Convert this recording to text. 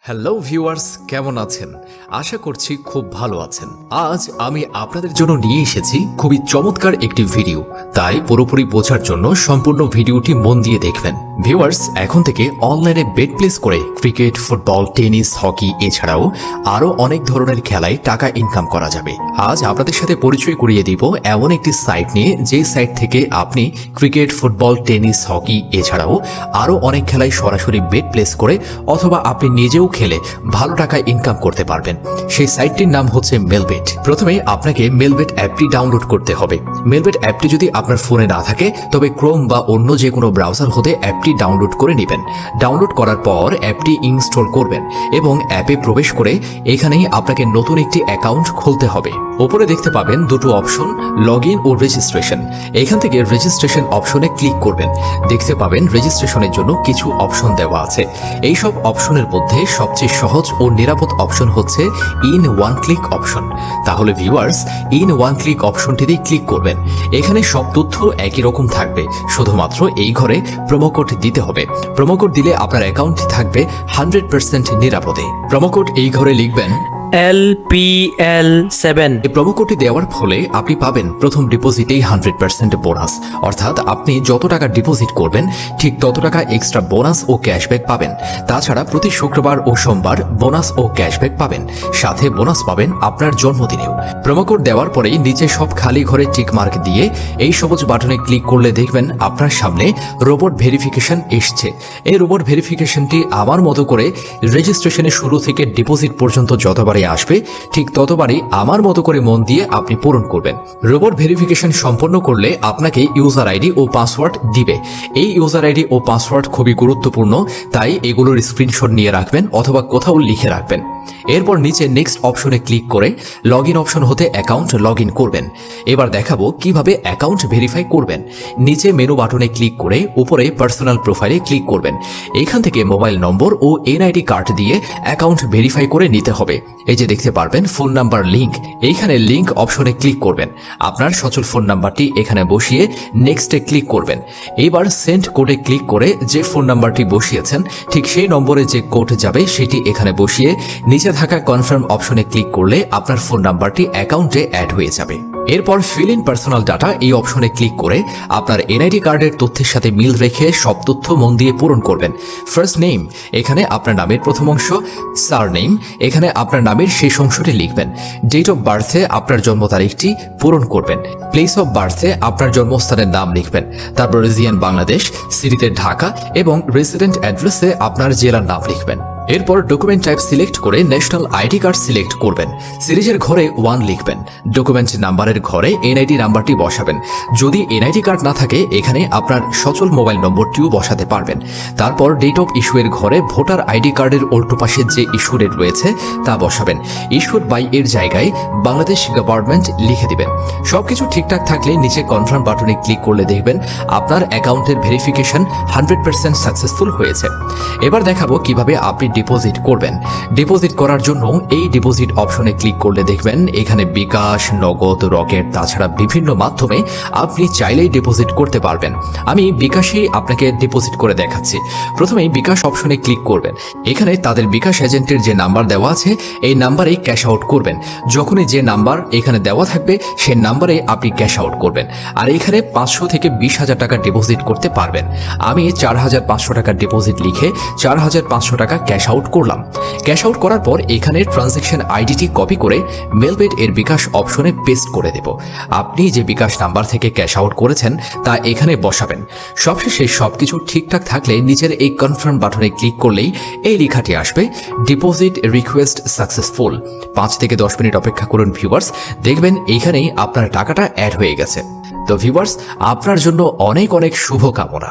Hello viewers, কেমন আছেন? আশা করছি খুব ভালো আছেন। আজ আমি আপনাদের জন্য নিয়ে এসেছি খুবই চমৎকার একটি ভিডিও, তাই পুরোপুরি বোঝার জন্য সম্পূর্ণ ভিডিওটি মন দিয়ে দেখবেন। ভিউয়ার্স, এখন থেকে অনলাইনে বেট প্লেস করে ক্রিকেট, ফুটবল, টেনিস, হকি এছাড়াও আরো অনেক ধরনের খেলায় টাকা ইনকাম করা যাবে। আজ আপনাদের সাথে পরিচয় করিয়ে দিব এমন একটি সাইট নিয়ে, যে সাইট থেকে আপনি ক্রিকেট, ফুটবল, টেনিস, হকি এছাড়াও আরো অনেক খেলায় সরাসরি বেট প্লেস করে অথবা আপনি নিজেও খেলে ভালো টাকা ইনকাম করতে পারবেন। সেই সাইটটির নাম হচ্ছে মেলবেট। প্রথমে আপনাকে মেলবেট অ্যাপটি ডাউনলোড করতে হবে। মেলবেট অ্যাপটি যদি আপনার ফোনে না থাকে তবে ক্রোম বা অন্য যে কোনো ব্রাউজার হতে অ্যাপটি ডাউনলোড করে নেবেন। ডাউনলোড করার পর অ্যাপটি ইনস্টল করবেন এবং অ্যাপে প্রবেশ করে এখানেই আপনাকে নতুন একটি অ্যাকাউন্ট খুলতে হবে। উপরে দেখতে পাবেন দুটো অপশন, লগ ইন ও রেজিস্ট্রেশন। এখান থেকে রেজিস্ট্রেশন অপশনে ক্লিক করবেন। দেখতে পাবেন রেজিস্ট্রেশনের জন্য কিছু অপশন দেওয়া আছে। এই সব অপশনের মধ্যে সবচেয়ে সহজ ও নিরাপদ অপশন হচ্ছে ইন ওয়ান ক্লিক অপশন। তাহলে ভিউয়ার্স, ইন ওয়ান ক্লিক অপশনটিতেই ক্লিক করবেন। এখানে সব তথ্য একই রকম থাকবে, শুধুমাত্র এই ঘরে প্রোমো কোড দিতে হবে। প্রোমো কোড দিলে আপনার অ্যাকাউন্টটি থাকবে 100% নিরাপদে। প্রোমো কোড এই ঘরে লিখবেন LPL7। এই প্রোমো কোডটি দেওয়ার ফলে আপনি পাবেন প্রথম ডিপোজিটেই 100% বোনাস। অর্থাৎ আপনি যত টাকা ডিপোজিট করবেন ঠিক তত টাকা এক্সট্রা বোনাস ও ক্যাশব্যাক পাবেন। তাছাড়া প্রতি শুক্রবার ও সোমবার বোনাস ও ক্যাশব্যাক পাবেন, সাথে বোনাস পাবেন আপনার জন্মদিনেও। প্রোমো কোড দেওয়ার পরেই নিচে সব খালি ঘরে টিক মার্ক দিয়ে এই সবুজ বাটনে ক্লিক করলে দেখবেন আপনার সামনে রোবট ভেরিফিকেশন এসছে। এই রোবট ভেরিফিকেশনটি আমার মতো করে রেজিস্ট্রেশনের শুরু থেকে ডিপোজিট পর্যন্ত যতবার আসবে ঠিক ততবারই আমার মতো করে মন দিয়ে আপনি পূরণ করবেন। রোবট ভেরিফিকেশন সম্পন্ন করলে আপনাকে ইউজার আইডি ও পাসওয়ার্ড দিবে। এই ইউজার আইডি ও পাসওয়ার্ড খুবই গুরুত্বপূর্ণ, তাই এগুলোর স্ক্রিনশট নিয়ে রাখবেন অথবা কোথাও লিখে রাখবেন। এরপর নিচে নেক্সট অপশনে ক্লিক করে লগ ইন অপশন হতে অ্যাকাউন্ট লগ ইন করবেন। এবার দেখাবো কিভাবে অ্যাকাউন্ট ভেরিফাই করবেন। নিচে মেনু বাটনে ক্লিক করে উপরে পার্সোনাল প্রোফাইলে ক্লিক করবেন। এখান থেকে মোবাইল নম্বর ও এনআইডি কার্ড দিয়ে অ্যাকাউন্ট ভেরিফাই করে নিতে হবে। এই যে দেখতে পারবেন ফোন নাম্বার লিংক, এইখানে লিংক অপশনে ক্লিক করবেন। আপনার সচল ফোন নাম্বারটি এখানে বসিয়ে নেক্সটে ক্লিক করবেন। এবার সেন্ড কোডে ক্লিক করে যে ফোন নাম্বারটি বসিয়েছেন ঠিক সেই নম্বরে যে কোড যাবে সেটি এখানে বসিয়ে নিচে থাকা কনফার্ম অপশনে ক্লিক করলে আপনার ফোন নাম্বারটি অ্যাকাউন্টে অ্যাড হয়ে যাবে। এরপর ফিল ইন পার্সোনাল ডাটা এই অপশনে ক্লিক করে আপনার এনআইডি কার্ডের তথ্যের সাথে মিল রেখে সব তথ্য মন দিয়ে পূরণ করবেন। ফার্স্ট নেম, এখানে আপনার নামের প্রথম অংশ। সার নেম, এখানে আপনার নামের শেষ অংশটি লিখবেন। ডেট অফ বার্থে আপনার জন্ম তারিখটি পূরণ করবেন। প্লেস অফ বার্থে আপনার জন্মস্থানের নাম লিখবেন। তারপর রিজিয়ন বাংলাদেশ, সিটিতে ঢাকা এবং রেসিডেন্ট অ্যাড্রেসে আপনার জেলার নাম লিখবেন। এরপর ডকুমেন্ট টাইপ সিলেক্ট করে ন্যাশনাল আইডি কার্ড সিলেক্ট করবেন। সিরিজের ঘরে 1 লিখবেন। ডকুমেন্ট নাম্বারের ঘরে এনআইডি নাম্বারটি বসাবেন। যদি এনআইডি কার্ড না থাকে এখানে আপনার সচল মোবাইল নম্বরটিও বসাতে পারবেন। তারপর ডেট অফ ইস্যু এর ঘরে ভোটার আইডি কার্ডের উল্টো পাশে যে ইস্যু ডেট রয়েছে তা বসাবেন। ইস্যুড বাই এর জায়গায় বাংলাদেশ গভর্নমেন্ট লিখে দিবেন। সবকিছু ঠিকঠাক থাকলে নিচে কনফার্ম বাটনে ক্লিক করলে দেখবেন আপনার অ্যাকাউন্টের ভেরিফিকেশন 100% সাকসেসফুল হয়েছে। এবার দেখাবো কিভাবে আপনি ডিপোজিট করবেন। ডিপোজিট করার জন্য এই ডিপোজিট অপশনে ক্লিক করলে দেখবেন এখানে বিকাশ, নগদ, রকেট তাছাড়া বিভিন্ন মাধ্যমে আপনি চাইলেই ডিপোজিট করতে পারবেন। আমি বিকাশেই আপনাকে ডিপোজিট করে দেখাচ্ছি। প্রথমেই বিকাশ অপশনে ক্লিক করবেন। এখানে তাদের বিকাশ এজেন্টের যে নাম্বার দেওয়া আছে এই নাম্বারেই ক্যাশ আউট করবেন। যখনই যে নাম্বার এখানে দেওয়া থাকবে সেই নাম্বারে আপনি ক্যাশ আউট করবেন। আর এখানে 500 থেকে 20,000 টাকা ডিপোজিট করতে পারবেন। আমি 4,500 টাকা ডিপোজিট লিখে 4,500 টাকা ক্যাশ আউট করলাম। ক্যাশ আউট করার পর এখানে ট্রানজ্যাকশন আইডিটি কপি করে মেলবেট এর বিকাশ অপশনে পেস্ট করে দেব। আপনি যে বিকাশ নাম্বার থেকে ক্যাশ আউট করেছেন তা এখানে বসাবেন। সবশেষে সবকিছু ঠিকঠাক থাকলে নিচের এই কনফার্ম বাটনে ক্লিক করলেই এই লেখাটি আসবে, ডিপোজিট রিকোয়েস্ট সাকসেসফুল। 5 থেকে 10 মিনিট অপেক্ষা করুন ভিউয়ার্স, দেখবেন এইখানেই আপনার টাকাটা অ্যাড হয়ে গেছে। তো ভিউয়ার্স, আপনার জন্য অনেক অনেক শুভকামনা।